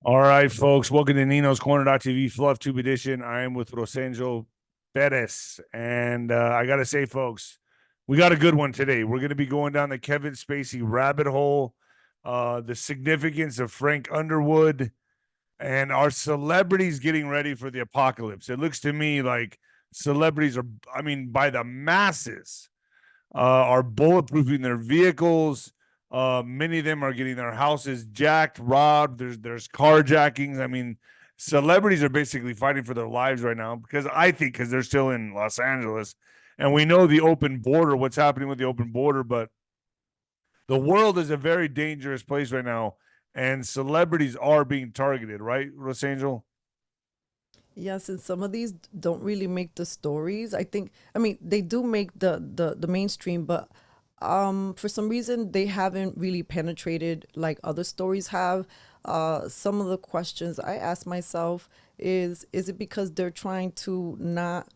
All right, folks. Welcome to Nino's Corner.tv Fluff Tube Edition. I am with 𝗬𝗵𝗶𝗹. And I got to say, folks, we got a good one today. We're going to be going down the Kevin Spacey rabbit hole, the significance of Frank Underwood, and our celebrities getting ready for the apocalypse. It looks to me like celebrities are, by the masses, are bulletproofing their vehicles. Many of them are getting their houses jacked, robbed. There's carjackings. I mean, celebrities are basically fighting for their lives right now because they're still in Los Angeles, and we know the open border. What's happening with the open border? But the world is a very dangerous place right now, and celebrities are being targeted. Right, Rosangel? Yes, and some of these don't really make the stories. They do make the mainstream, but for some reason they haven't really penetrated like other stories have. Some of the questions I ask myself is it because they're trying to not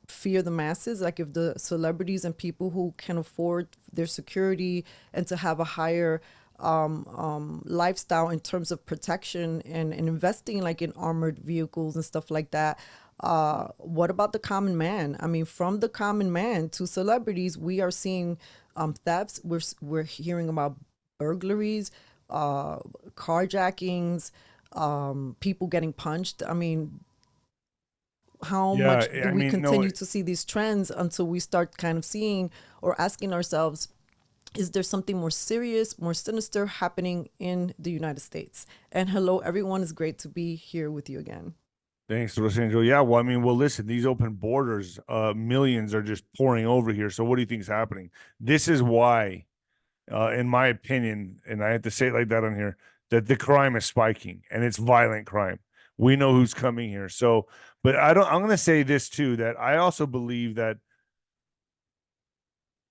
fear the masses, like if the celebrities and people who can afford their security and to have a higher lifestyle in terms of protection and investing like in armored vehicles and stuff like that. What about the common man? I mean, from the common man to celebrities, we are seeing thefts. We're hearing about burglaries, carjackings, people getting punched. I mean, how Yeah, much do I we mean, no, continue to see these trends until we start kind of seeing or asking ourselves, is there something more serious, more sinister happening in the United States? And hello, everyone. It's great to be here with you again. thanks, Rosangel. Yeah, listen, these open borders, millions are just pouring over here. So what do you think is happening? This is why, in my opinion, and I have to say it like that on here, that the crime is spiking and it's violent crime. We know who's coming here. So, but I'm going to say this too, that I also believe that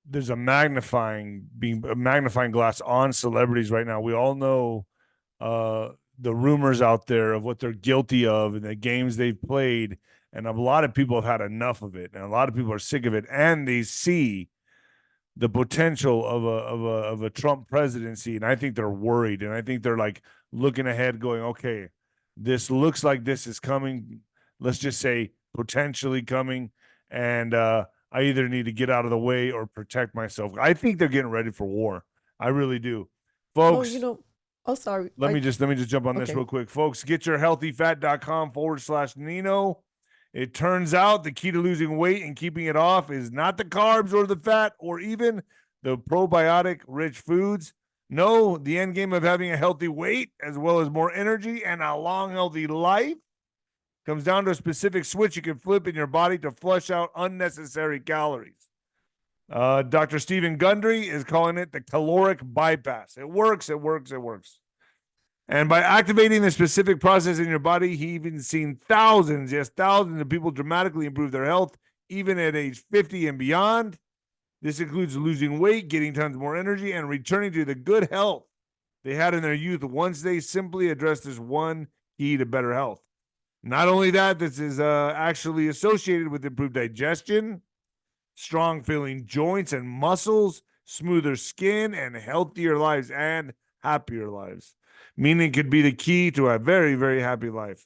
there's a magnifying glass on celebrities right now. We all know uh, the rumors out there of what they're guilty of and the games they've played, and a lot of people have had enough of it, and a lot of people are sick of it, and they see the potential of a Trump presidency, and I think they're worried, and I think they're like looking ahead, going, okay, this looks like this is coming. Let's just say potentially coming, and I either need to get out of the way or protect myself. I think they're getting ready for war. I really do, Oh, folks. oh, sorry. Let me just jump on this Okay. real quick, folks. GetYourHealthyFat.com/Nino. It turns out the key to losing weight and keeping it off is not the carbs or the fat or even the probiotic rich foods. No, the end game of having a healthy weight as well as more energy and a long, healthy life comes down to a specific switch you can flip in your body to flush out unnecessary calories. Dr. Stephen Gundry is calling it the caloric bypass. It works, it works, it works. And by activating the specific process in your body, he even seen thousands, yes, thousands of people dramatically improve their health, even at age 50 and beyond. This includes losing weight, getting tons more energy, and returning to the good health they had in their youth once they simply addressed this one key to better health. Not only that, this is actually associated with improved digestion, strong feeling joints and muscles, smoother skin, and healthier lives and happier lives. Meaning could be the key to a very, very happy life.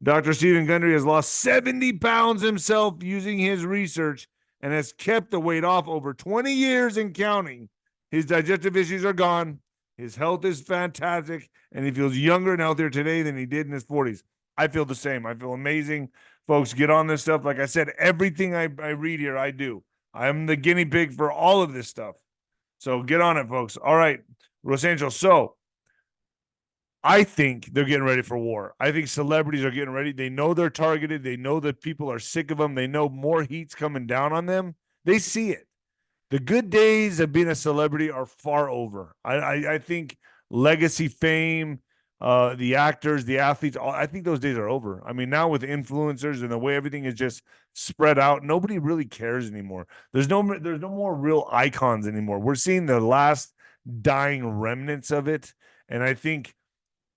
Dr. Stephen Gundry has lost 70 pounds himself using his research and has kept the weight off over 20 years and counting. His digestive issues are gone. His health is fantastic, and he feels younger and healthier today than he did in his 40s. I feel the same. I feel amazing. Folks, get on this stuff. Like I said, everything I read here, I do. I'm the guinea pig for all of this stuff. So get on it, folks. All right, Rosangel. So I think they're getting ready for war. I think celebrities are getting ready. They know they're targeted. They know that people are sick of them. They know more heat's coming down on them. They see it. The good days of being a celebrity are far over. I think legacy fame, the actors, the athletes, I think those days are over. I mean, now with influencers and the way everything is just spread out, nobody really cares anymore. There's no more real icons anymore. We're seeing the last dying remnants of it, and I think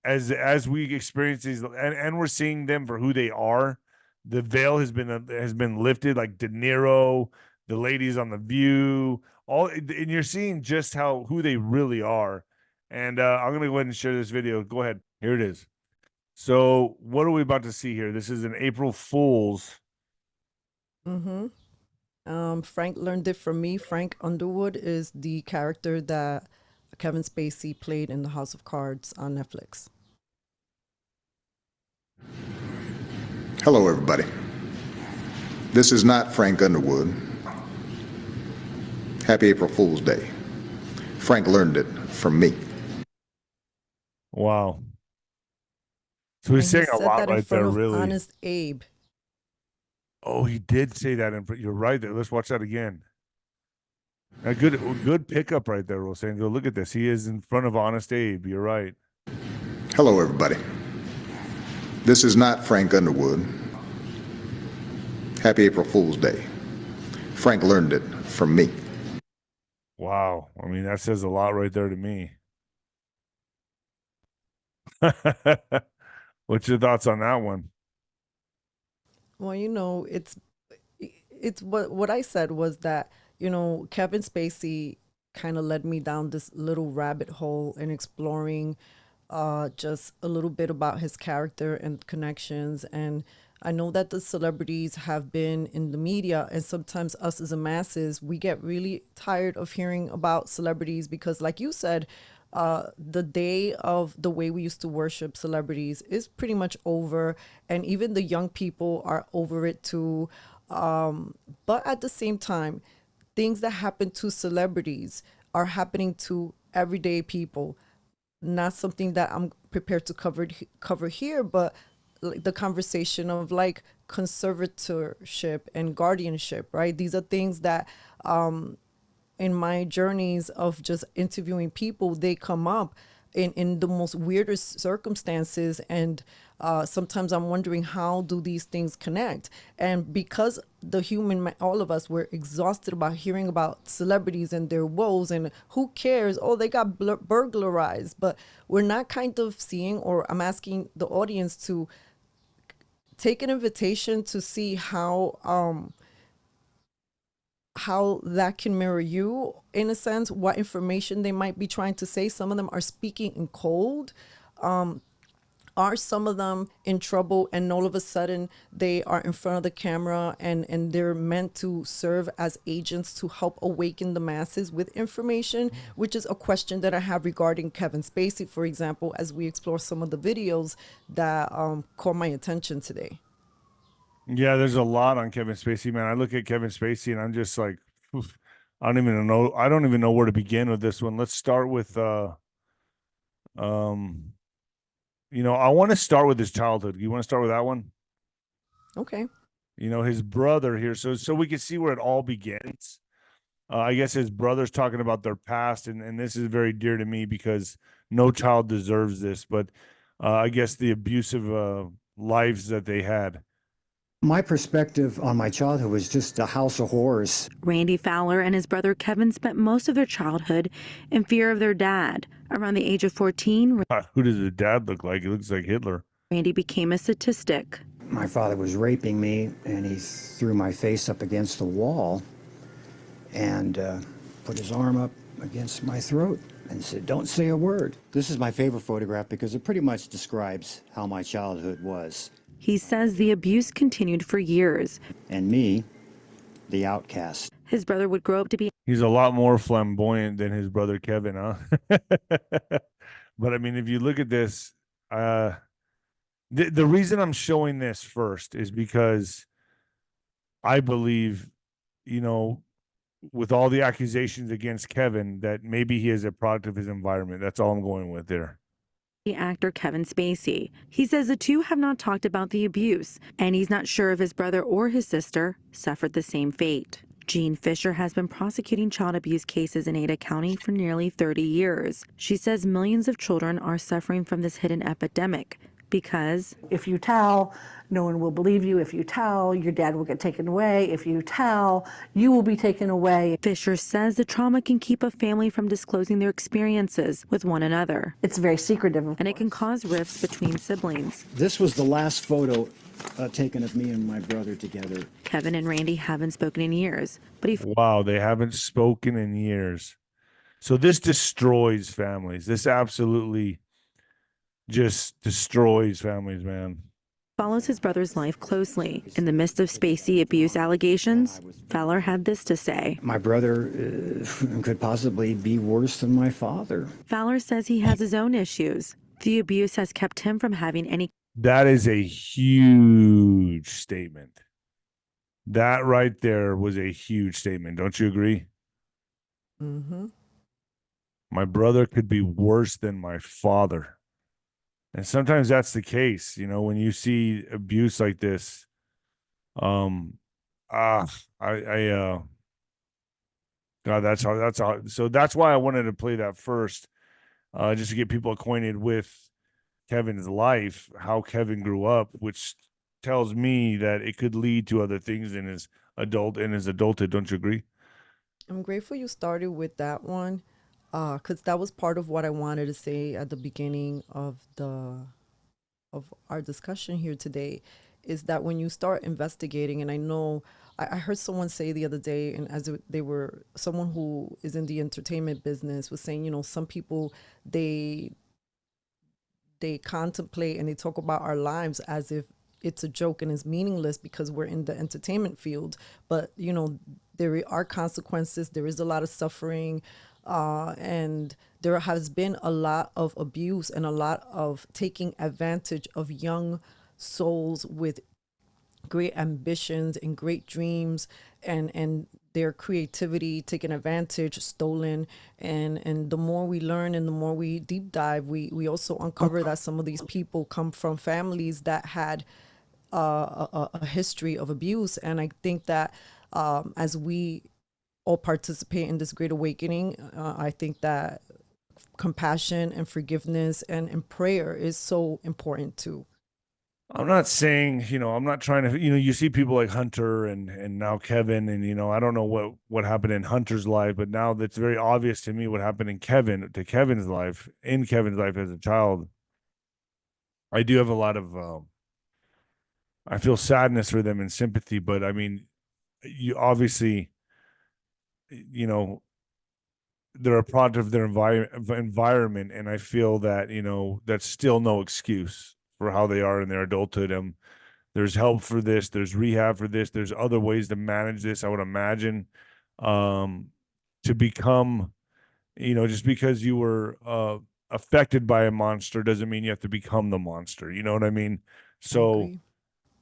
as we experience these, and we're seeing them for who they are. The veil has been lifted, like De Niro, the ladies on The View, all, and you're seeing just how who they really are. And I'm gonna go ahead and share this video. Go ahead. Here it is. So what are we about to see here? This is an April Fool's. Frank learned it from me. Frank Underwood is the character that Kevin Spacey played in the House of Cards on Netflix. Hello, everybody. This is not Frank Underwood. Happy April Fool's Day. Frank learned it from me. Wow. So he's And he saying a said lot that in right front there, of really. Honest Abe. Oh, he did say that. You're right there. Let's watch that again. A good pickup right there, Rosango. Look at this. He is in front of Honest Abe. You're right. Hello, everybody. This is not Frank Underwood. Happy April Fool's Day. Frank learned it from me. Wow. I mean, that says a lot right there to me. What's your thoughts on that one? Well, it's what I said was that, Kevin Spacey kind of led me down this little rabbit hole in exploring just a little bit about his character and connections. And I know that the celebrities have been in the media, and sometimes us as a masses, we get really tired of hearing about celebrities because, like you said, the day of the way we used to worship celebrities is pretty much over, and even the young people are over it too. But at the same time, things that happen to celebrities are happening to everyday people. Not something that I'm prepared to cover here, but like the conversation of like conservatorship and guardianship, right? These are things that in my journeys of just interviewing people, they come up in the most weirdest circumstances. And sometimes I'm wondering, how do these things connect? And because all of us were exhausted about hearing about celebrities and their woes and who cares? Oh, they got burglarized. But we're not kind of seeing, or I'm asking the audience to take an invitation to see how that can mirror you in a sense, what information they might be trying to say. Some of them are speaking in code. Are some of them in trouble, and all of a sudden they are in front of the camera and they're meant to serve as agents to help awaken the masses with information, which is a question that I have regarding Kevin Spacey, for example, as we explore some of the videos that caught my attention today. Yeah, there's a lot on Kevin Spacey, man. I look at Kevin Spacey and I'm just like, oof, I don't even know where to begin with this one. Let's start with I want to start with his childhood. You want to start with that one? Okay. His brother here, so we can see where it all begins. I guess his brother's talking about their past, and this is very dear to me because no child deserves this, but I guess the abusive lives that they had. My perspective on my childhood was just a house of horrors. Randy Fowler and his brother Kevin spent most of their childhood in fear of their dad. Around the age of 14, Who does the dad look like? He looks like Hitler. Randy became a statistic. My father was raping me, and he threw my face up against the wall and put his arm up against my throat and said, "Don't say a word." This is my favorite photograph because it pretty much describes how my childhood was. He says the abuse continued for years. And me, the outcast. His brother would grow up to be... He's a lot more flamboyant than his brother Kevin, huh? But I mean, if you look at this, the reason I'm showing this first is because I believe, with all the accusations against Kevin, that maybe he is a product of his environment. That's all I'm going with there. The actor Kevin Spacey. He says the two have not talked about the abuse, and he's not sure if his brother or his sister suffered the same fate. Jean Fisher has been prosecuting child abuse cases in Ada County for nearly 30 years. She says millions of children are suffering from this hidden epidemic because if you tell, no one will believe you. If you tell, your dad will get taken away. If you tell, you will be taken away. Fisher says the trauma can keep a family from disclosing their experiences with one another. It's very secretive, and it can cause rifts between siblings. This was the last photo taken of me and my brother together. Kevin and Randy haven't spoken in years, but wow, they haven't spoken in years. So this destroys families. This absolutely just destroys families, man. Follows his brother's life closely. In the midst of Spacey abuse allegations, Fowler had this to say. My brother could possibly be worse than my father. Fowler says he has his own issues. The abuse has kept him from having any. That is a huge statement. That right there was a huge statement. Don't you agree? Mm-hmm. My brother could be worse than my father. And sometimes that's the case, you know, when you see abuse like this. God, that's hard. So that's why I wanted to play that first, just to get people acquainted with Kevin's life, how Kevin grew up, which tells me that it could lead to other things in his adulthood. Don't you agree? I'm grateful you started with that one, because that was part of what I wanted to say at the beginning of our discussion here today, is that when you start investigating, and I know I heard someone say the other day, and they were someone who is in the entertainment business was saying, you know, some people they contemplate and they talk about our lives as if it's a joke and it's meaningless because we're in the entertainment field. But, you know, there are consequences. There is a lot of suffering. And there has been a lot of abuse and a lot of taking advantage of young souls with great ambitions and great dreams, and their creativity taken advantage, stolen. And the more we learn and the more we deep dive, we also uncover that some of these people come from families that had a history of abuse. And I think that as we all participate in this great awakening, I think that compassion and forgiveness and prayer is so important too. I'm not saying, you know, I'm not trying to, you know, you see people like Hunter and now Kevin, and, you know, I don't know what happened in Hunter's life, but now that's very obvious to me what happened in Kevin's life as a child. I do have a lot of, I feel sadness for them and sympathy, but I mean, you obviously, you know, they're a product of their environment. And I feel that, you know, that's still no excuse for how they are in their adulthood. There's help for this. There's rehab for this. There's other ways to manage this, I would imagine, to become, you know, just because you were affected by a monster doesn't mean you have to become the monster. You know what I mean? So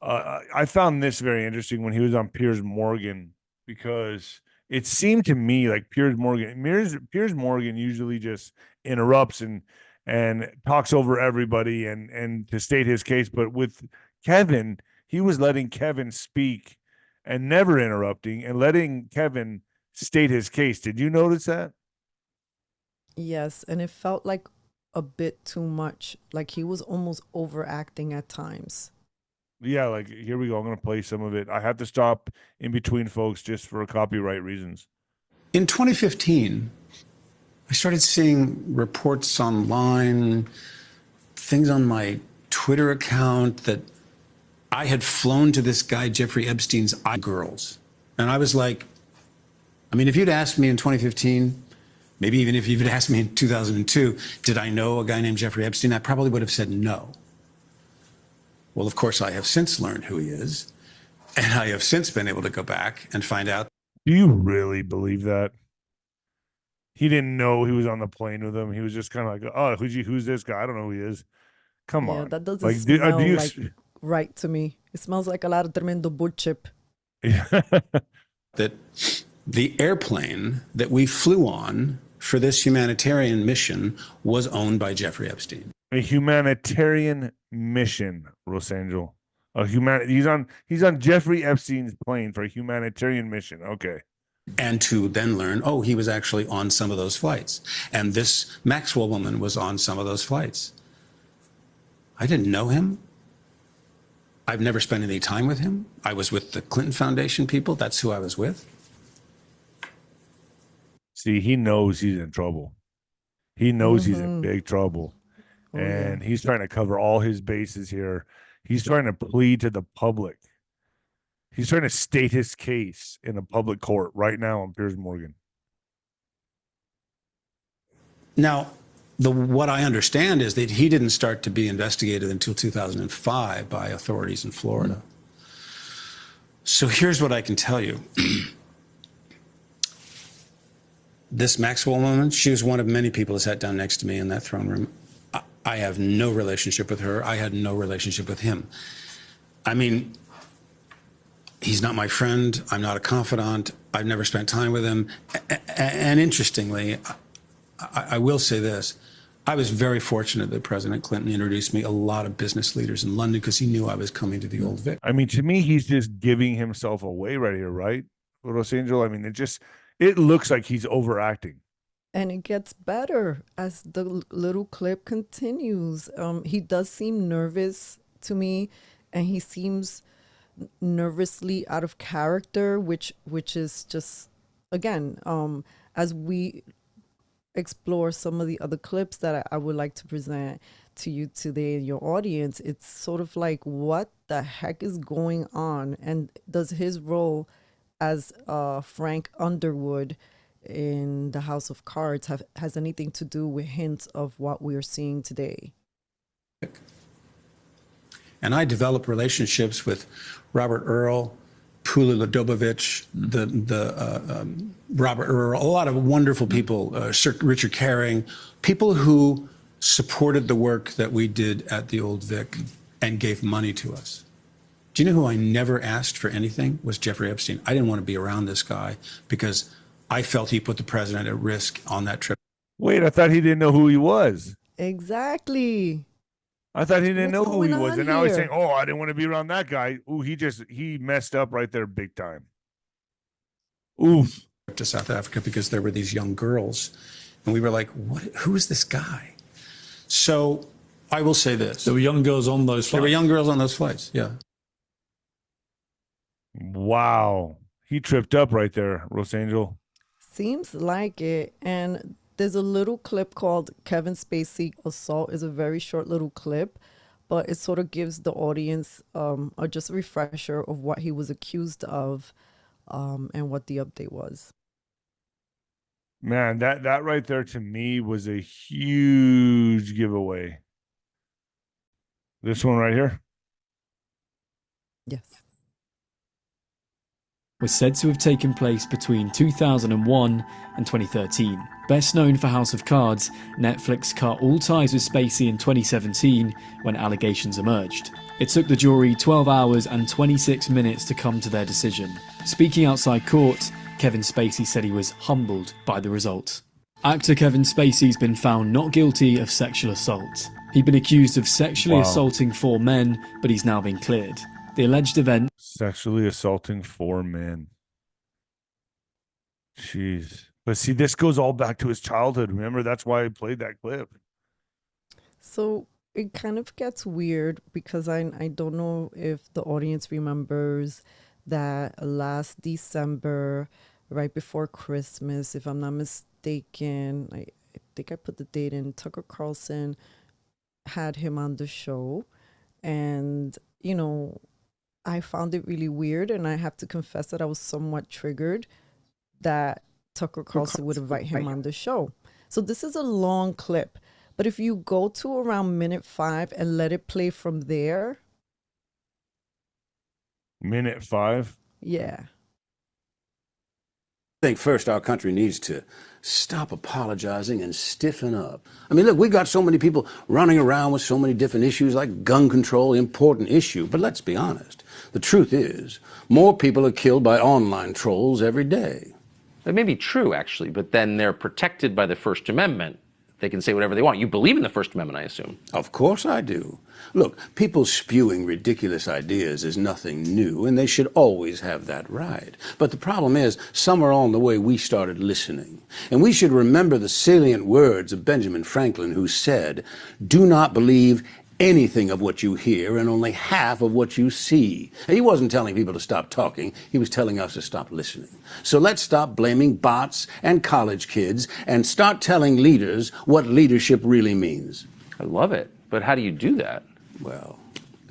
I found this very interesting when he was on Piers Morgan, because it seemed to me like Piers Morgan usually just interrupts and talks over everybody and to state his case. But with Kevin, he was letting Kevin speak and never interrupting and letting Kevin state his case. Did you notice that? Yes, and it felt like a bit too much. Like he was almost overacting at times. Yeah, like here we go. I'm going to play some of it. I have to stop in between, folks, just for copyright reasons. In 2015, I started seeing reports online, things on my Twitter account that I had flown to this guy, Jeffrey Epstein's girls. And I was like, I mean, if you'd asked me in 2015, maybe even if you'd asked me in 2002, did I know a guy named Jeffrey Epstein? I probably would have said no. Well, of course, I have since learned who he is, and I have since been able to go back and find out. Do you really believe that? He didn't know he was on the plane with him. He was just kind of like, oh, who's this guy? I don't know who he is. Come on. That doesn't like, smell like right to me. It smells like a lot of tremendo bull chip. That the airplane that we flew on for this humanitarian mission was owned by Jeffrey Epstein. A humanitarian mission, Rosangel. He's on Jeffrey Epstein's plane for a humanitarian mission. Okay. And to then learn, oh, he was actually on some of those flights. And this Maxwell woman was on some of those flights. I didn't know him. I've never spent any time with him. I was with the Clinton Foundation people. That's who I was with. See, he knows he's in trouble. He knows he's in big trouble. And he's trying to cover all his bases here. He's trying to plead to the public. He's trying to state his case in a public court right now on Piers Morgan. Now, what I understand is that he didn't start to be investigated until 2005 by authorities in Florida. So here's what I can tell you. This Maxwell woman, she was one of many people that sat down next to me in that throne room. I have no relationship with her. I had no relationship with him. I mean, he's not my friend. I'm not a confidant. I've never spent time with him. And interestingly, I will say this. I was very fortunate that President Clinton introduced me a lot of business leaders in London because he knew I was coming to the Old Vic. I mean, to me, he's just giving himself away right here, right, Rosangel? I mean, it looks like he's overacting. And it gets better as the little clip continues. He does seem nervous to me, and he seems nervously out of character, which is just, again, as we explore some of the other clips that I would like to present to you today, your audience, it's sort of like, what the heck is going on? And does his role as Frank Underwood in the House of Cards has anything to do with hints of what we're seeing today? And I developed relationships with Robert Earl, Pula Ladobovich, Robert Earl, a lot of wonderful people, Sir Richard Caring, people who supported the work that we did at the Old Vic and gave money to us. Do you know who I never asked for anything? Was Jeffrey Epstein. I didn't want to be around this guy because I felt he put the president at risk on that trip. Wait, I thought he didn't know who he was. Exactly. I thought he didn't know who he going was. on And now he's here? saying, oh, I didn't want to be around that guy. Ooh, he messed up right there big time. Oof. To South Africa because there were these young girls. And we were like, who is this guy? So I will say this. There were young girls on those flights. There were young girls on those flights, yeah. Wow. He tripped up right there, Rosangel. Seems like it. And there's a little clip called Kevin Spacey Assault. Is a very short little clip, but it sort of gives the audience just a refresher of what he was accused of and what the update was. Man, that right there to me was a huge giveaway. This one right here? Yes. Was said to have taken place between 2001 and 2013. Best known for House of Cards, Netflix cut all ties with Spacey in 2017 when allegations emerged. It took the jury 12 hours and 26 minutes to come to their decision. Speaking outside court, Kevin Spacey said he was humbled by the result. Actor Kevin Spacey's been found not guilty of sexual assault. He'd been accused of sexually assaulting 4 men, but he's now been cleared. The alleged event... Sexually assaulting 4 men. Jeez. But see, this goes all back to his childhood. Remember, that's why I played that clip. So it kind of gets weird because I don't know if the audience remembers that last December, right before Christmas, if I'm not mistaken, I think I put the date in, Tucker Carlson had him on the show. And, you know, I found it really weird, and I have to confess that I was somewhat triggered that Tucker Carlson would invite him on the show. So this is a long clip, but if you go to around minute 5 and let it play from there. Minute 5? Yeah. I think first our country needs to stop apologizing and stiffen up. I mean, look, we got so many people running around with so many different issues like gun control, important issue. But let's be honest. The truth is, more people are killed by online trolls every day. That may be true, actually, but then they're protected by the First Amendment. They can say whatever they want. You believe in the First Amendment, I assume. Of course I do. Look, people spewing ridiculous ideas is nothing new, and they should always have that right. But the problem is, somewhere along the way, we started listening. And we should remember the salient words of Benjamin Franklin, who said, "Do not believe anything of what you hear and only half of what you see." And he wasn't telling people to stop talking. He was telling us to stop listening. So let's stop blaming bots and college kids and start telling leaders what leadership really means. I love it. But how do you do that? Well,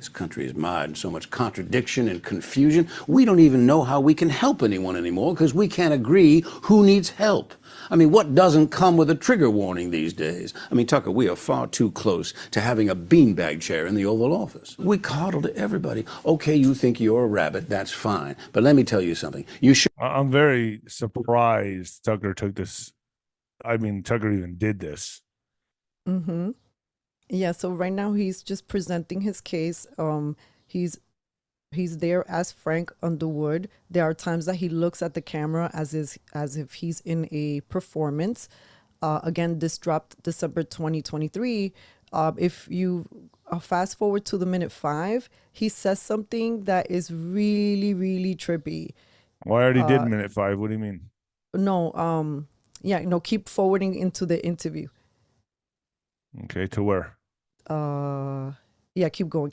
This country is mired in so much contradiction and confusion. We don't even know how we can help anyone anymore because we can't agree who needs help. I mean, what doesn't come with a trigger warning these days? I mean, Tucker, we are far too close to having a beanbag chair in the Oval Office. We coddle to everybody. Okay, you think you're a rabbit, that's fine. But let me tell you something. You should. I'm very surprised Tucker took this. I mean, Tucker even did this. Mm-hmm. Yeah, so right now he's just presenting his case. He's there as Frank Underwood. There are times that he looks at the camera as if he's in a performance. Again, this dropped December 2023. If you fast forward to the minute 5, he says something that is really, really trippy. Well, I already did minute 5. What do you mean? No, yeah, no, keep forwarding into the interview. Okay, to where? Yeah, keep going.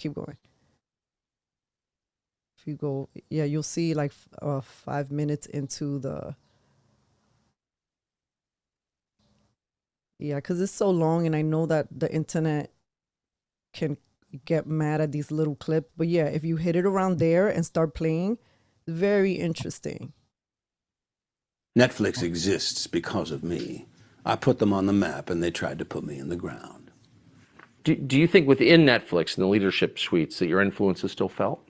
If you go, yeah, you'll see like 5 minutes into the. Yeah, because it's so long, and I know that the internet can get mad at these little clips. But yeah, if you hit it around there and start playing, very interesting. Netflix exists because of me. I put them on the map, and they tried to put me in the ground. Do you think within Netflix and the leadership suites that your influence is still felt?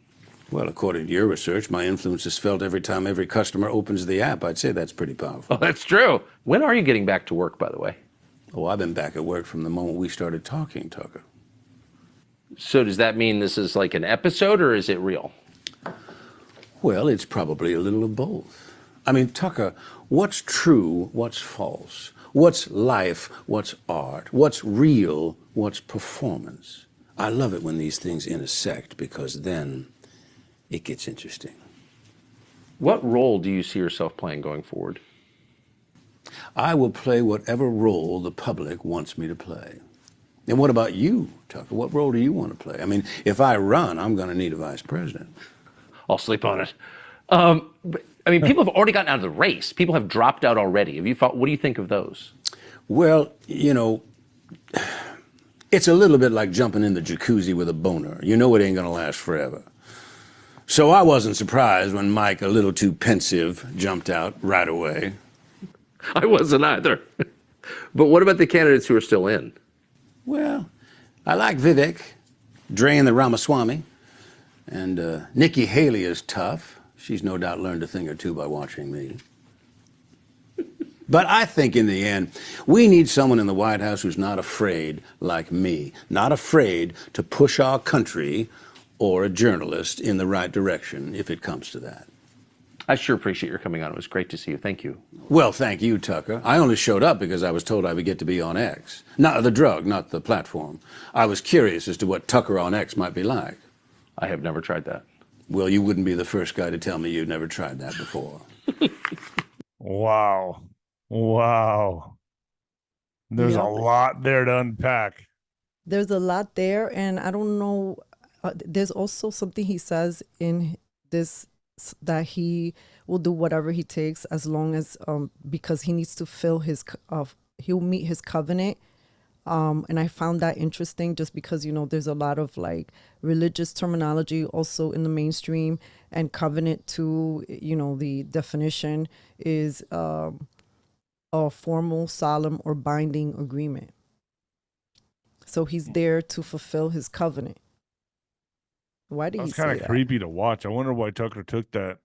Well, according to your research, my influence is felt every time every customer opens the app. I'd say that's pretty powerful. Oh, that's true. When are you getting back to work, by the way? Oh, I've been back at work from the moment we started talking, Tucker. So does that mean this is like an episode, or is it real? Well, it's probably a little of both. I mean, Tucker, what's true, what's false? What's life, what's art? What's real, what's performance? I love it when these things intersect because then it gets interesting. What role do you see yourself playing going forward? I will play whatever role the public wants me to play. And what about you, Tucker? What role do you want to play? I mean, if I run, I'm going to need a vice president. I'll sleep on it. But, I mean, people have already gotten out of the race. People have dropped out already. Have you thought, what do you think of those? Well, you know, it's a little bit like jumping in the jacuzzi with a boner. You know it ain't going to last forever. So I wasn't surprised when Mike, a little too pensive, jumped out right away. I wasn't either. But what about the candidates who are still in? Well, I like Vivek, Dre and the Ramaswamy, and Nikki Haley is tough. She's no doubt learned a thing or two by watching me. But I think in the end, we need someone in the White House who's not afraid, like me, not afraid to push our country or a journalist in the right direction if it comes to that. I sure appreciate your coming on. It was great to see you. Thank you. Well, thank you, Tucker. I only showed up because I was told I would get to be on X. Not the drug, not the platform. I was curious as to what Tucker on X might be like. I have never tried that. Well, you wouldn't be the first guy to tell me you'd never tried that before. Wow. Wow. There's a lot there to unpack. There's a lot there, and I don't know. There's also something he says in this that he will do whatever he takes as long as because he needs to fill his he'll meet his covenant. And I found that interesting just because, you know, there's a lot of like religious terminology also in the mainstream, and covenant too, you know, the definition is a formal, solemn, or binding agreement. So he's there to fulfill his covenant. Why did he say that? That's kind of creepy to watch. I wonder why Tucker took that.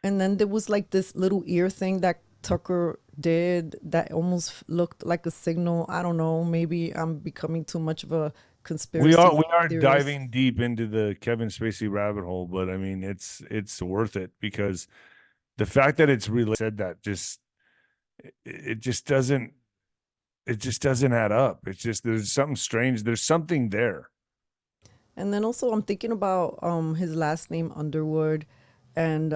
And then there was like this little ear thing that Tucker did that almost looked like a signal. I don't know. Maybe I'm becoming too much of a conspiracy. We are theorist. diving deep into the Kevin Spacey rabbit hole, but I mean, it's worth it because the fact that it's really said that it just doesn't add up. It's just, there's something strange. There's something there. And then also I'm thinking about his last name Underwood, and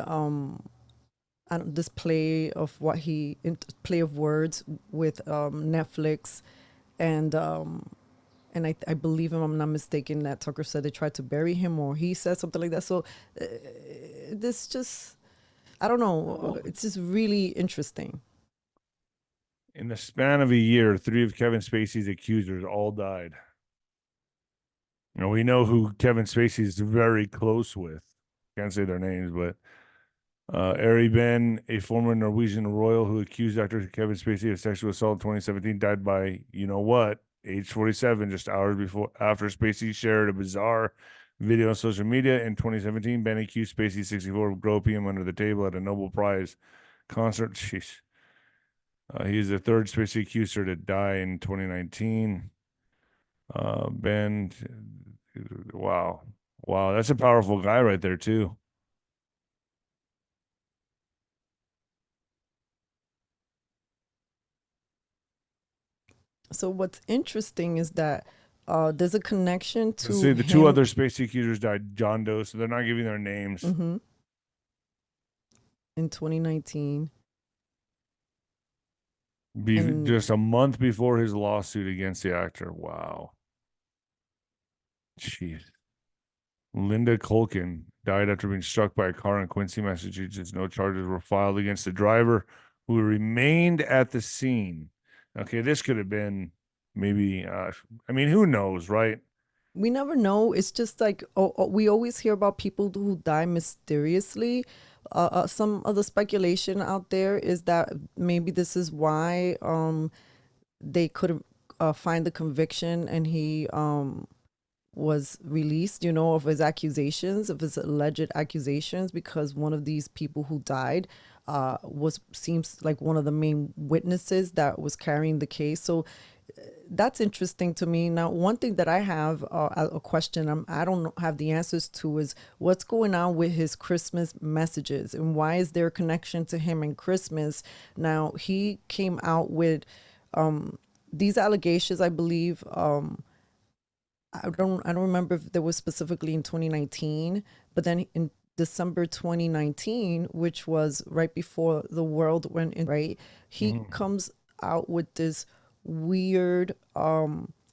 this play of play of words with Netflix, and I believe him, I'm not mistaken, that Tucker said they tried to bury him, or he said something like that. So this just, I don't know, it's just really interesting. In the span of a year, 3 of Kevin Spacey's accusers all died. And we know who Kevin Spacey is very close with. Can't say their names, but 𝗬𝗏𝗏, a former Norwegian royal who accused actor Kevin Spacey of sexual assault in 2017, died by, you know what, age 47, just hours after Spacey shared a bizarre video on social media. In 2017, Ben accused Spacey, 64, of groping him under the table at a Nobel Prize concert. Jeez. He is the third Spacey accuser to die in 2019. Ben, wow. Wow, that's a powerful guy right there, too. So what's interesting is that there's a connection to See, the two other Spacey accusers died John Doe, so they're not giving their names. in 2019. Just a month before his lawsuit against the actor. Wow. Jeez. Linda Culkin died after being struck by a car in Quincy, Massachusetts. No charges were filed against the driver, who remained at the scene. Okay, this could have been maybe, I mean, who knows, right? We never know. It's just like we always hear about people who die mysteriously. Some of the speculation out there is that maybe this is why they couldn't find the conviction, and he was released, you know, of his accusations, of his alleged accusations, because one of these people who died seems like one of the main witnesses that was carrying the case. So that's interesting to me. Now, one thing that I have a question I don't have the answers to is what's going on with his Christmas messages, and why is there a connection to him and Christmas? Now, he came out with these allegations, I believe. I don't remember if there was specifically in 2019, but then in December 2019, which was right before the world went in, right? He comes out with this weird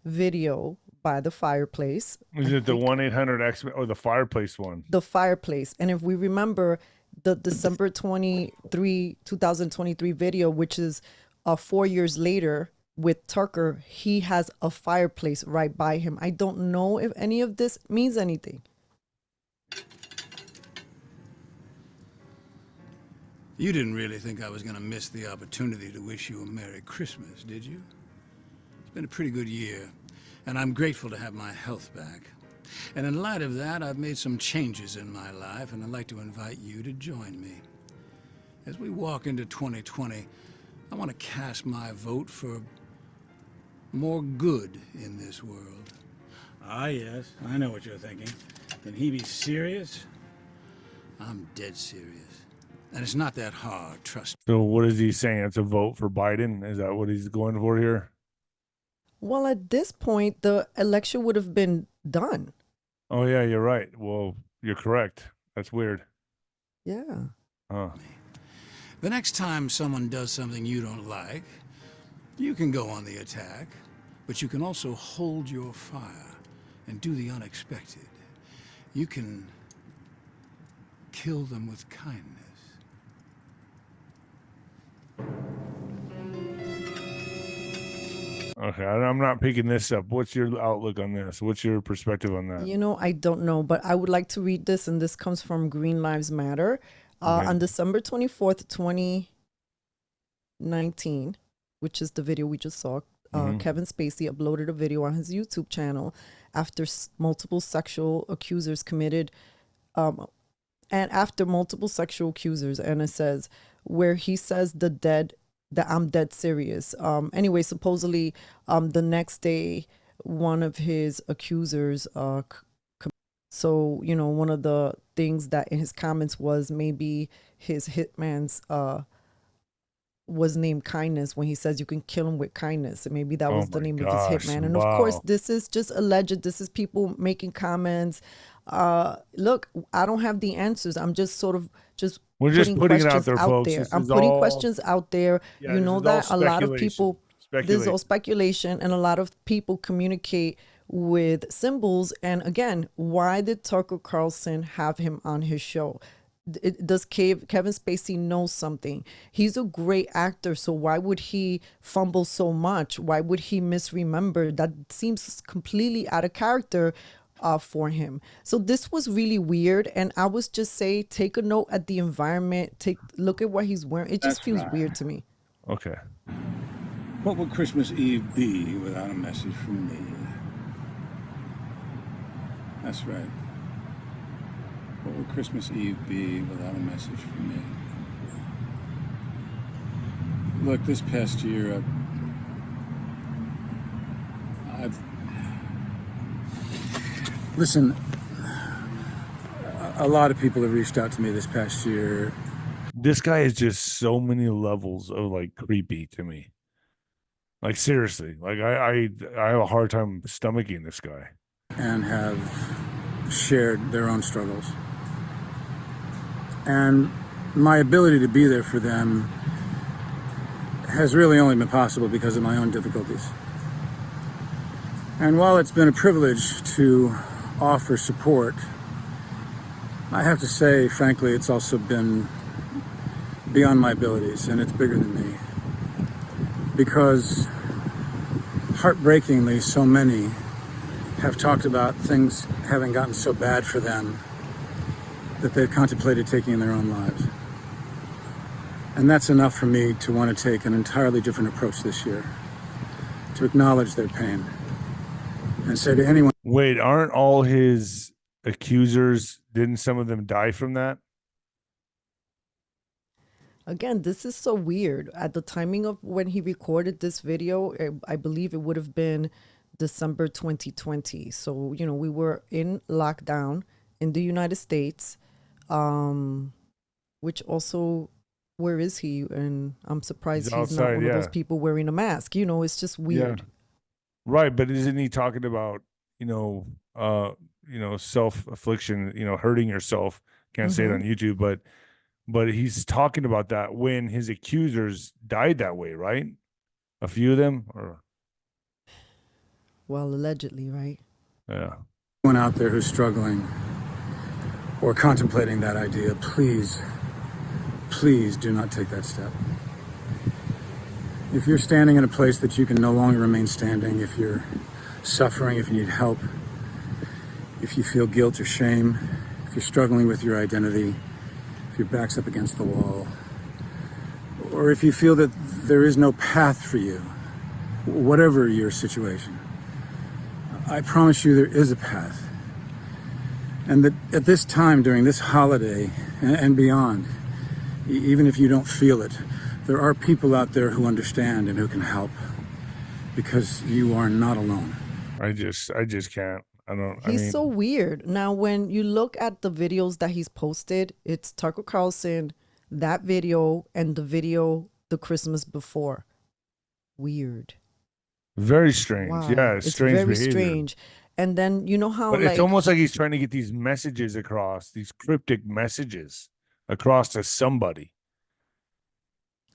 video by the fireplace. Is it the 1-800-X or the fireplace one? The fireplace. And if we remember the December 23, 2023 video, which is 4 years later with Tucker, he has a fireplace right by him. I don't know if any of this means anything. You didn't really think I was going to miss the opportunity to wish you a Merry Christmas, did you? It's been a pretty good year, and I'm grateful to have my health back. And in light of that, I've made some changes in my life, and I'd like to invite you to join me. As we walk into 2020, I want to cast my vote for more good in this world. Ah, yes, I know what you're thinking. Can he be serious? I'm dead serious. And it's not that hard, trust me. So what is he saying? It's a vote for Biden? Is that what he's going for here? Well, at this point, the election would have been done. Oh, yeah, you're right. Well, you're correct. That's weird. Yeah. Huh. The next time someone does something you don't like, you can go on the attack, but you can also hold your fire and do the unexpected. You can kill them with kindness. Okay, I'm not picking this up. What's your outlook on this? What's your perspective on that? You know, I don't know, but I would like to read this, and this comes from Green Lives Matter. Okay. On December 24th, 2019, which is the video we just saw, Kevin Spacey uploaded a video on his YouTube channel after multiple sexual accusers committed, and after multiple sexual accusers, and it says, where he says that I'm dead serious. Anyway, supposedly the next day, one of his accusers, so, you know, one of the things that in his comments was maybe his hitman's was named Kindness, when he says you can kill him with kindness, and maybe that was the name of his hitman. And of course, this is just alleged. This is people making comments. Look, I don't have the answers. I'm just sort of We're just putting it out there, folks. I'm putting questions out there. Yeah, you know that a lot of people, this is all speculation, and a lot of people communicate with symbols. And again, why did Tucker Carlson have him on his show? Does Kevin Spacey know something? He's a great actor, so why would he fumble so much? Why would he misremember? That seems completely out of character. for him. So this was really weird, and I was just say, take a note at the environment. Look at what he's wearing. It just feels weird to me. Okay. What would Christmas Eve be without a message from me? That's right. What would Christmas Eve be without a message from me? Look, this past year, listen, a lot of people have reached out to me this past year. This guy is just so many levels of like creepy to me. Like seriously, like I have a hard time stomaching this guy. And have shared their own struggles. And my ability to be there for them has really only been possible because of my own difficulties. And while it's been a privilege to offer support, I have to say, frankly, it's also been beyond my abilities, and it's bigger than me. Because heartbreakingly, so many have talked about things having gotten so bad for them that they've contemplated taking their own lives. And that's enough for me to want to take an entirely different approach this year, to acknowledge their pain and say to anyone— Wait, aren't all his accusers, didn't some of them die from that? Again, this is so weird. At the timing of when he recorded this video, I believe it would have been December 2020. So, you know, we were in lockdown in the United States, which also, where is he? And I'm surprised he's outside, not one of those people wearing a mask. You know, it's just weird. Yeah. Right, but isn't he talking about, self-affliction, hurting yourself? Can't say it on YouTube, but he's talking about that when his accusers died that way, right? A few of them, or well, allegedly, right? Yeah. Anyone out there who's struggling or contemplating that idea, please do not take that step. If you're standing in a place that you can no longer remain standing, if you're suffering, if you need help, if you feel guilt or shame, if you're struggling with your identity, if your back's up against the wall, or if you feel that there is no path for you, whatever your situation, I promise you there is a path. And that at this time, during this holiday and beyond, even if you don't feel it, there are people out there who understand and who can help, because you are not alone. I just can't. He's so weird. Now, when you look at the videos that he's posted, it's Tucker Carlson, that video, and the video the Christmas before. Weird. Very strange. Wow. Yeah, it's strange very behavior. strange. And then you know how, but it's almost like he's trying to get these messages across, these cryptic messages across to somebody.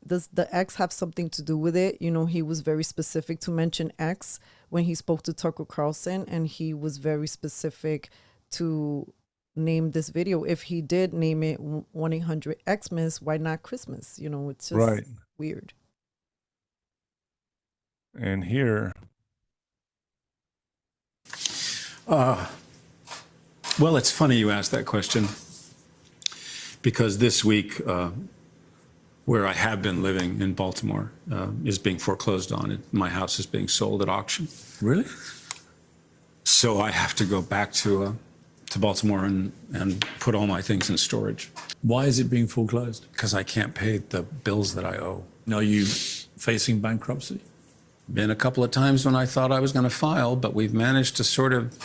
Does the X have something to do with it? You know, he was very specific to mention X when he spoke to Tucker Carlson, and he was very specific to name this video. If he did name it 1-800-Xmas, why not Christmas? You know, it's just weird. And here. Well, it's funny you asked that question, because this week, where I have been living in Baltimore, is being foreclosed on. My house is being sold at auction. Really? So I have to go back to Baltimore and put all my things in storage. Why is it being foreclosed? Because I can't pay the bills that I owe. Are you facing bankruptcy? Been a couple of times when I thought I was going to file, but we've managed to sort of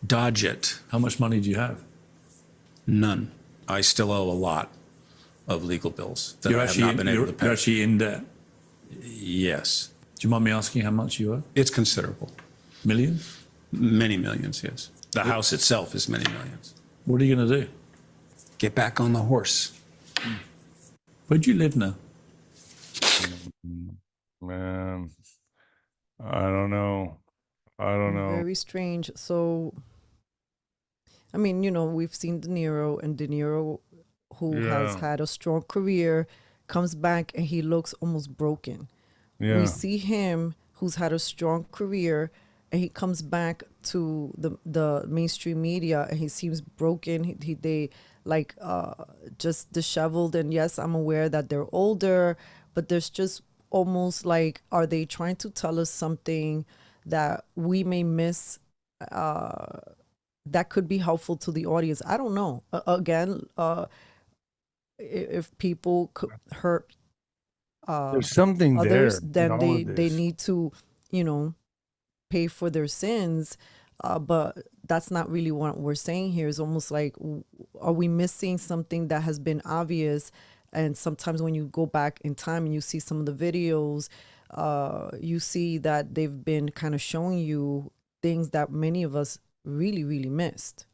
dodge it. How much money do you have? None. I still owe a lot of legal bills that I have not been able to pay. You're actually in debt? Yes. Do you mind me asking how much you owe? It's considerable. Millions? Many millions, yes. The house itself is many millions. What are you going to do? Get back on the horse. Where do you live now? Man, I don't know. Very strange. So, I mean, you know, we've seen De Niro, and De Niro, who has had a strong career, comes back and he looks almost broken. Yeah. We see him, who's had a strong career, and he comes back to the mainstream media and he seems broken. They like just disheveled. And yes, I'm aware that they're older, but there's just almost like, are they trying to tell us something that we may miss that could be helpful to the audience? I don't know. Again, if people could hurt There's something others, there in then all they of they this. need to, you know, pay for their sins. But that's not really what we're saying here. It's almost like, are we missing something that has been obvious? And sometimes when you go back in time and you see some of the videos, you see that they've been kind of showing you things that many of us really, really missed.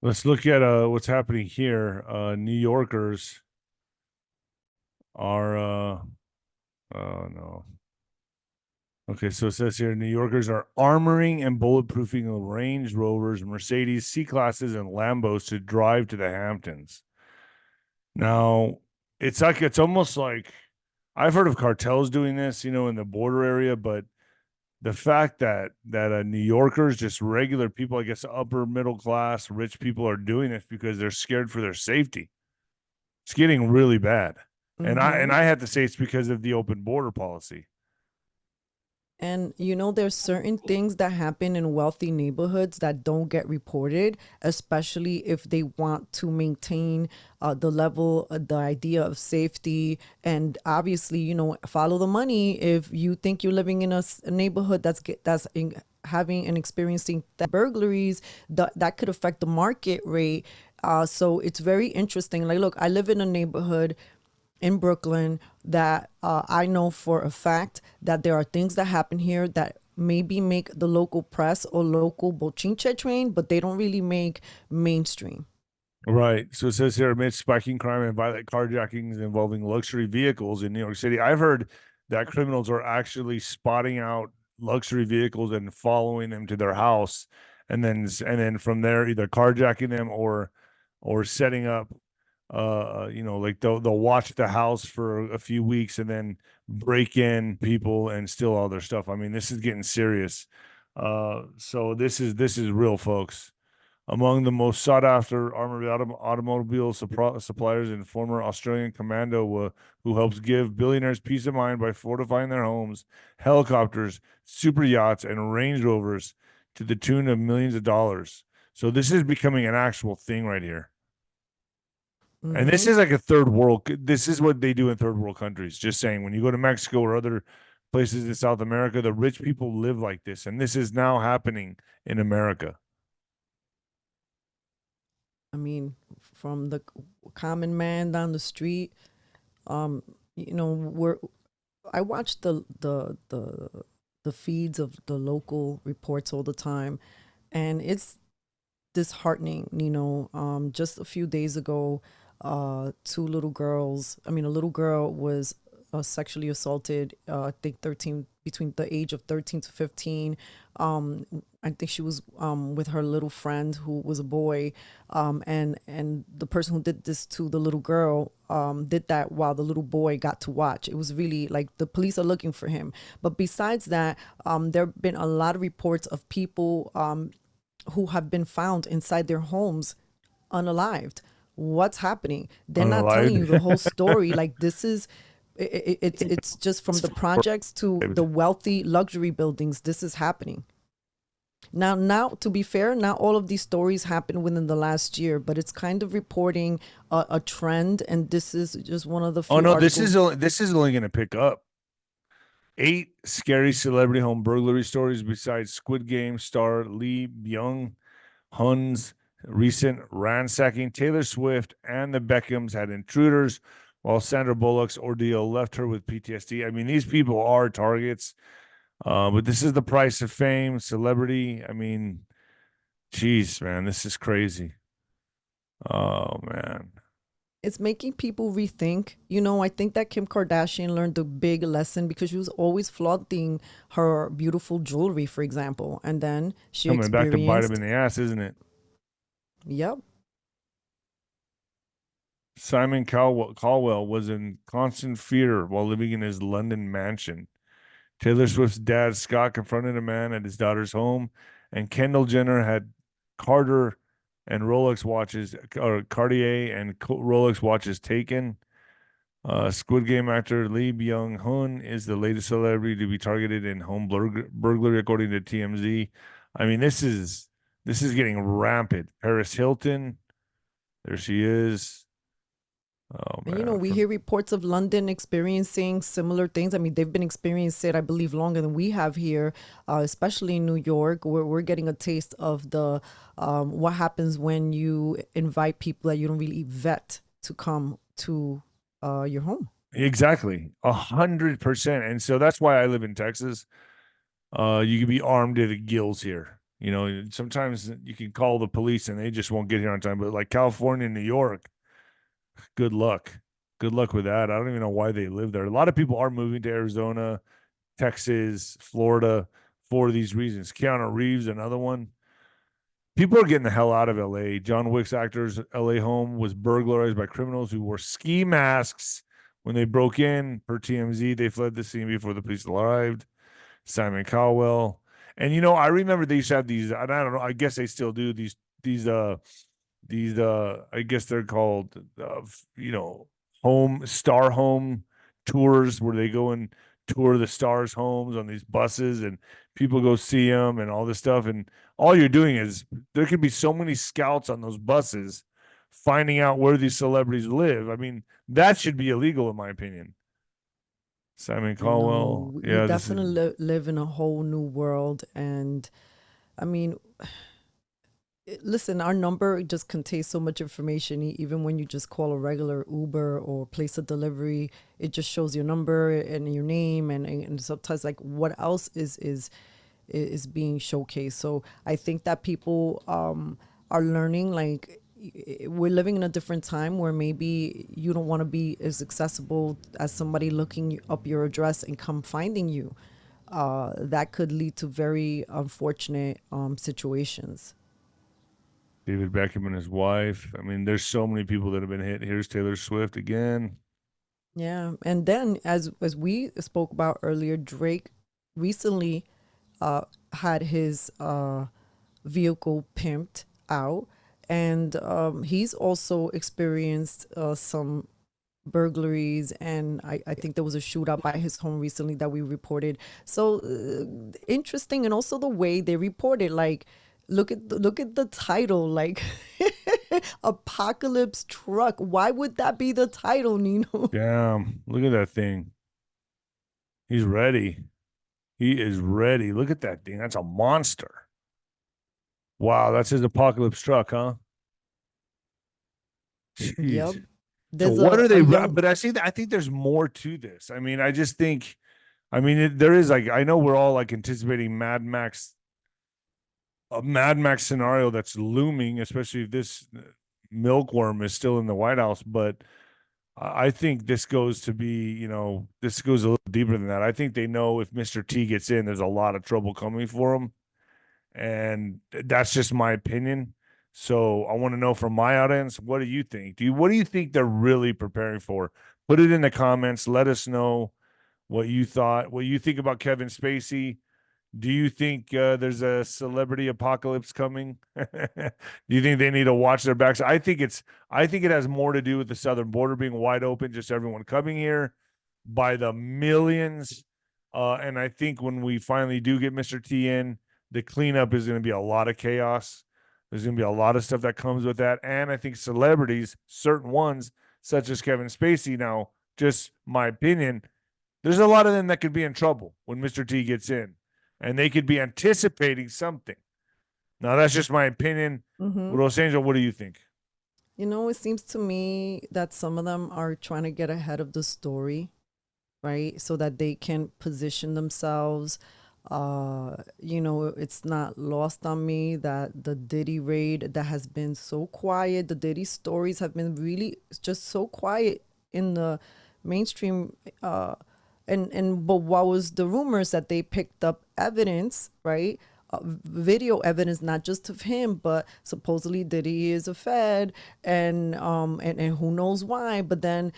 Let's look at what's happening here. New Yorkers are oh no. Okay, so it says here New Yorkers are armoring and bulletproofing Range Rovers, Mercedes, C-Classes, and Lambos to drive to the Hamptons. Now, it's almost like I've heard of cartels doing this, you know, in the border area, but the fact that New Yorkers, just regular people, I guess upper middle class, rich people, are doing this because they're scared for their safety. It's getting really bad. And I have to say it's because of the open border policy. And you know, there's certain things that happen in wealthy neighborhoods that don't get reported, especially if they want to maintain the level, the idea of safety. And obviously, you know, follow the money. If you think you're living in a neighborhood that's having and experiencing burglaries, that could affect the market rate. So it's very interesting. Like, look, I live in a neighborhood in Brooklyn that I know for a fact that there are things that happen here that maybe make the local press or local bochinche train, but they don't really make mainstream. Right. So it says here, amidst spiking crime and violent carjackings involving luxury vehicles in New York City, I've heard that criminals are actually spotting out luxury vehicles and following them to their house, and then from there either carjacking them or setting up you know, like they'll watch the house for a few weeks and then break in people and steal all their stuff. I mean, this is getting serious. So this is real, folks. Among the most sought after armored automobile suppliers and former Australian commando who helps give billionaires peace of mind by fortifying their homes, helicopters, super yachts, and Range Rovers to the tune of millions of dollars. So this is becoming an actual thing right here. And this is like a third world. This is what they do in third world countries. Just saying, when you go to Mexico or other places in South America, the rich people live like this. And this is now happening in America. I mean, from the common man down the street, you know, I watch the feeds of the local reports all the time, and it's disheartening. You know, just a few days ago, a little girl was sexually assaulted, I think between the age of 13 to 15. I think she was with her little friend who was a boy, and the person who did this to the little girl did that while the little boy got to watch. It was really like the police are looking for him. But besides that, there have been a lot of reports of people who have been found inside their homes unalived. What's happening? They're not telling you the whole story. Like, this is it's just from the projects to the wealthy luxury buildings. This is happening. Now, to be fair, not all of these stories happened within the last year, but it's kind of reporting a trend, and this is just one of the few articles. This is only going to pick up. 8 scary celebrity home burglary stories besides Squid Game star Lee Byung-hun's recent ransacking. Taylor Swift and the Beckhams had intruders, while Sandra Bullock's ordeal left her with PTSD. I mean, these people are targets, but this is the price of fame, celebrity. I mean, geez, man, this is crazy. Oh, man. It's making people rethink. You know, I think that Kim Kardashian learned a big lesson because she was always flaunting her beautiful jewelry, for example. And then she Coming back to bite him in the ass, isn't it? Yep. Simon Cowell was in constant fear while living in his London mansion. Taylor Swift's dad, Scott, confronted a man at his daughter's home, and Kendall Jenner had Carter and Rolex watches, or Cartier and Rolex watches taken. Squid Game actor Lee Byung-hun is the latest celebrity to be targeted in home burglary, according to TMZ. I mean, this is getting rampant. Paris Hilton, there she is. Oh, and, you know, we hear reports of London experiencing similar things. I mean, they've been experiencing it, I believe, longer than we have here, especially in New York, where we're getting a taste of the what happens when you invite people that you don't really vet to come to your home. Exactly, 100%. And so that's why I live in Texas. You can be armed to the gills here. You know, sometimes you can call the police and they just won't get here on time. But like California and New York, good luck. Good luck with that. I don't even know why they live there. A lot of people are moving to Arizona, Texas, Florida for these reasons. Keanu Reeves, another one. People are getting the hell out of LA. John Wick's actor's LA home was burglarized by criminals who wore ski masks when they broke in. Per TMZ, they fled the scene before the police arrived. Simon Cowell. And, you know, I remember they used to have these, and I don't know, I guess they still do these I guess they're called, you know, star home tours, where they go and tour the stars' homes on these buses, and people go see them and all this stuff. And all you're doing is, there could be so many scouts on those buses finding out where these celebrities live. I mean, that should be illegal, in my opinion. Simon Cowell. We Yeah, definitely live in a whole new world. And I mean, listen, our number just contains so much information. Even when you just call a regular Uber or place a delivery, it just shows your number and your name, and sometimes like what else is being showcased. So I think that people are learning, like, we're living in a different time where maybe you don't want to be as accessible as somebody looking up your address and come finding you. That could lead to very unfortunate situations. David Beckham and his wife. I mean, there's so many people that have been hit. Here's Taylor Swift again. Yeah, and then as we spoke about earlier, Drake recently had his vehicle pimped out, and he's also experienced some burglaries, and I think there was a shootout by his home recently that we reported. So interesting, and also the way they reported, like, look at the title, like Apocalypse Truck. Why would that be the title, Nino? Damn, look at that thing. He's ready. He is ready. Look at that thing. That's a monster. Wow, that's his apocalypse truck, huh? Jeez. Yep. So what are they? But I think there's more to this. I mean, I just think, I mean, there is, like, I know we're all like anticipating a Mad Max scenario that's looming, especially if this milkworm is still in the White House. But I think this goes to be, you know, this goes a little deeper than that. I think they know if Mr. T gets in, there's a lot of trouble coming for him. And that's just my opinion. So I want to know from my audience, what do you think? What do you think they're really preparing for? Put it in the comments. Let us know what you thought, what you think about Kevin Spacey. Do you think there's a celebrity apocalypse coming? Do you think they need to watch their backs? I think it has more to do with the southern border being wide open, just everyone coming here by the millions. And I think when we finally do get Mr. T in, the cleanup is going to be a lot of chaos. There's going to be a lot of stuff that comes with that. And I think celebrities, certain ones, such as Kevin Spacey, now, just my opinion, there's a lot of them that could be in trouble when Mr. T gets in. And they could be anticipating something. Now, that's just my opinion. Rosenjo, what do you think? You know, it seems to me that some of them are trying to get ahead of the story, right? So that they can position themselves. You know, it's not lost on me that the Diddy raid that has been so quiet, the Diddy stories have been really just so quiet in the mainstream. But what was the rumors that they picked up evidence, right? Video evidence, not just of him, but supposedly Diddy is a Fed, and who knows why. But then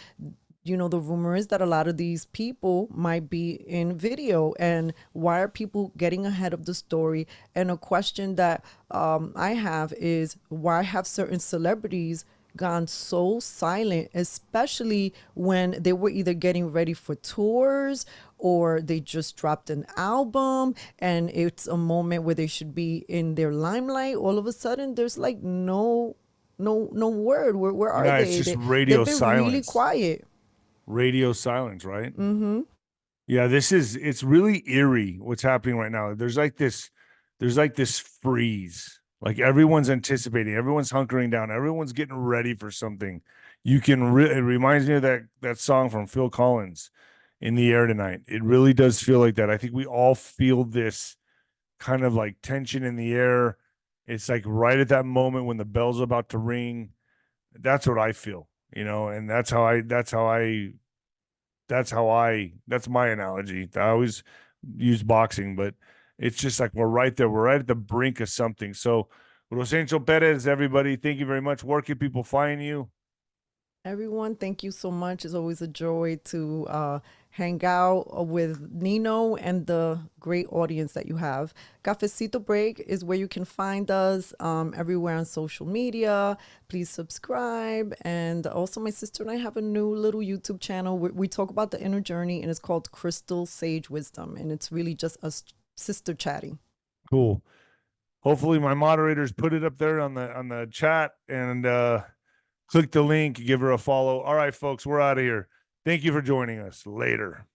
you know, the rumor is that a lot of these people might be in video, and why are people getting ahead of the story? And a question that I have is, why have certain celebrities gone so silent, especially when they were either getting ready for tours or they just dropped an album and it's a moment where they should be in their limelight? All of a sudden there's like no word. Where are Yeah, they? it's just They've radio been silence. really quiet. Radio silence, right? Mm-hmm. Yeah, it's really eerie what's happening right now. There's like this freeze. Like everyone's anticipating, everyone's hunkering down, everyone's getting ready for something. It reminds me of that song from Phil Collins, In the Air Tonight. It really does feel like that. I think we all feel this kind of like tension in the air. It's like right at that moment when the bell's about to ring. That's what I feel, you know, and that's my analogy. I always use boxing, but it's just like we're right there. We're right at the brink of something. So, 𝗬𝗪𝗓, everybody, thank you very much. Where can people find you? Everyone, thank you so much. It's always a joy to hang out with Nino and the great audience that you have. Cafecito Break is where you can find us everywhere on social media. Please subscribe. And also my sister and I have a new little YouTube channel where we talk about the inner journey, and it's called Crystal Sage Wisdom. And it's really just us sister chatting. Cool. Hopefully my moderators put it up there on the chat, and click the link, give her a follow. All right, folks, we're out of here. Thank you for joining us. Later.